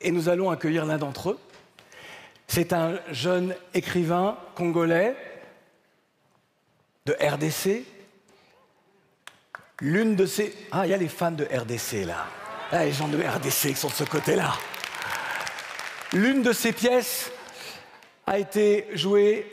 et nous allons accueillir l'un d'entre eux. C'est un jeune écrivain congolais de RDC. L'une de ses... Ah, il y a les fans de RDC, là. Ah, les gens de RDC qui sont de ce côté-là. L'une de ses pièces a été jouée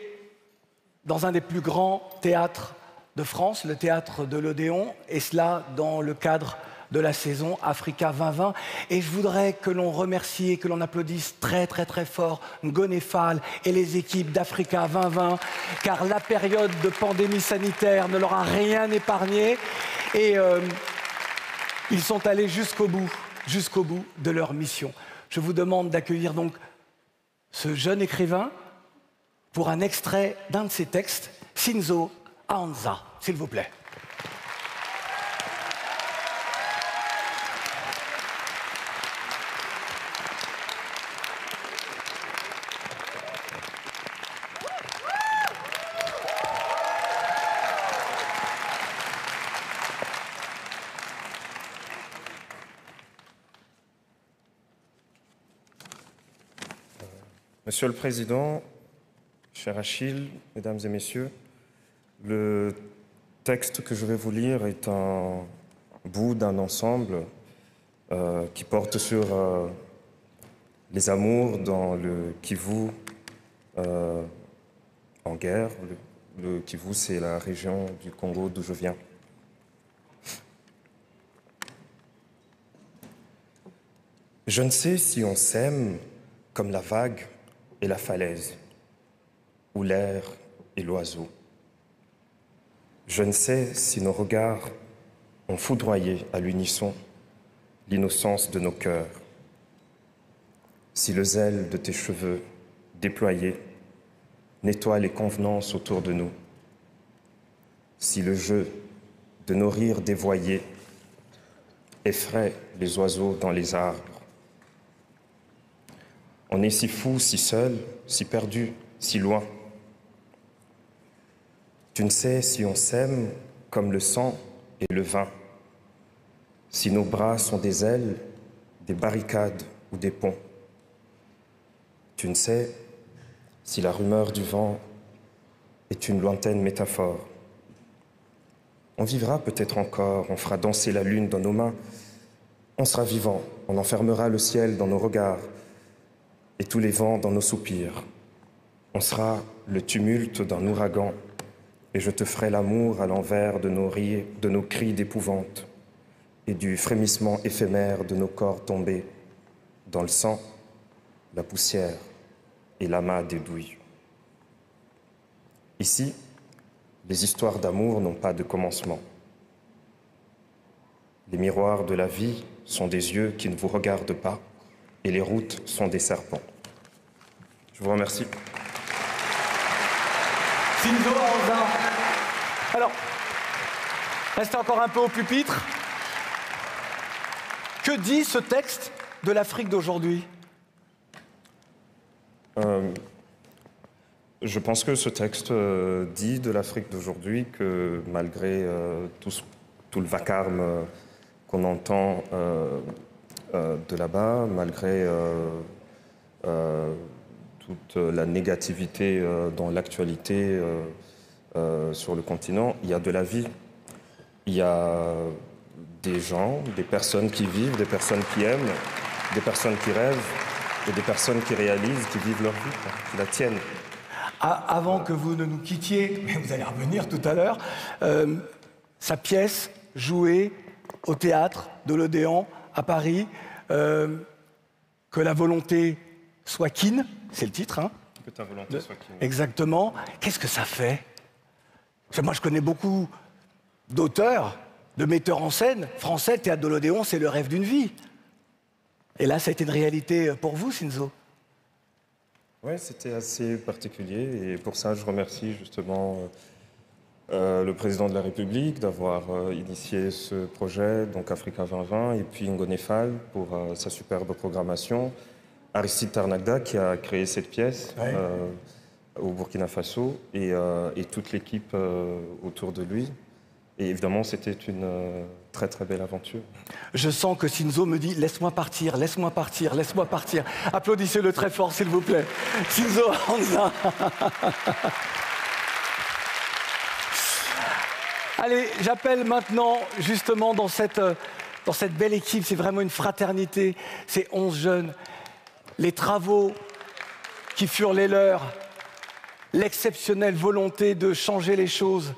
dans un des plus grands théâtres de France, le théâtre de l'Odéon, et cela dans le cadre de la saison Africa 2020. Et je voudrais que l'on remercie et que l'on applaudisse très très très fort Ngoné Fall et les équipes d'Africa 2020, car la période de pandémie sanitaire ne leur a rien épargné. Et ils sont allés jusqu'au bout de leur mission. Je vous demande d'accueillir donc ce jeune écrivain pour un extrait d'un de ses textes, Sinzo Ahanza, s'il vous plaît. Monsieur le Président, cher Achille, Mesdames et Messieurs, le texte que je vais vous lire est un bout d'un ensemble qui porte sur les amours dans le Kivu en guerre. Le Kivu, c'est la région du Congo d'où je viens. Je ne sais si on s'aime comme la vague et la falaise, ou l'air et l'oiseau. Je ne sais si nos regards ont foudroyé à l'unisson l'innocence de nos cœurs, si le zèle de tes cheveux déployés nettoie les convenances autour de nous, si le jeu de nos rires dévoyés effraie les oiseaux dans les arbres. On est si fou, si seul, si perdu, si loin. Tu ne sais si on s'aime comme le sang et le vin, si nos bras sont des ailes, des barricades ou des ponts. Tu ne sais si la rumeur du vent est une lointaine métaphore. On vivra peut-être encore, on fera danser la lune dans nos mains, on sera vivant, on enfermera le ciel dans nos regards, et tous les vents dans nos soupirs. On sera le tumulte d'un ouragan, et je te ferai l'amour à l'envers de nos rires, de nos cris d'épouvante, et du frémissement éphémère de nos corps tombés dans le sang, la poussière et l'amas des douilles. Ici, les histoires d'amour n'ont pas de commencement. Les miroirs de la vie sont des yeux qui ne vous regardent pas, et les routes sont des serpents. Je vous remercie. Sinzo Ahanza. Alors, restez encore un peu au pupitre. Que dit ce texte de l'Afrique d'aujourd'hui ? Je pense que ce texte dit de l'Afrique d'aujourd'hui que malgré tout le vacarme qu'on entend de là-bas, malgré toute la négativité dans l'actualité sur le continent, il y a de la vie. Il y a des gens, des personnes qui vivent, des personnes qui aiment, des personnes qui rêvent et des personnes qui réalisent, qui vivent leur vie, qui la tiennent. Avant que vous ne nous quittiez, mais vous allez revenir tout à l'heure, sa pièce jouée au théâtre de l'Odéon à Paris, que la volonté soit quiine, c'est le titre, hein ? Que ta volonté soit quiine. Exactement. Qu'est-ce que ça fait ? Parce que moi, je connais beaucoup d'auteurs, de metteurs en scène français. Le théâtre de l'Odéon, c'est le rêve d'une vie. Et là, ça a été une réalité pour vous, Sinzo ? Oui, c'était assez particulier. Et pour ça, je remercie justement le président de la République d'avoir initié ce projet, donc Africa 2020, et puis Ngoné Fall pour sa superbe programmation. Aristide Tarnagda qui a créé cette pièce au Burkina Faso et toute l'équipe autour de lui. Et évidemment, c'était une très très belle aventure. Je sens que Shinzo me dit « Laisse-moi partir, laisse-moi partir, laisse-moi partir ». Applaudissez-le très fort, s'il vous plaît. Shinzo Hanza. Allez, j'appelle maintenant, justement, dans cette belle équipe, c'est vraiment une fraternité, ces 11 jeunes, les travaux qui furent les leurs, l'exceptionnelle volonté de changer les choses,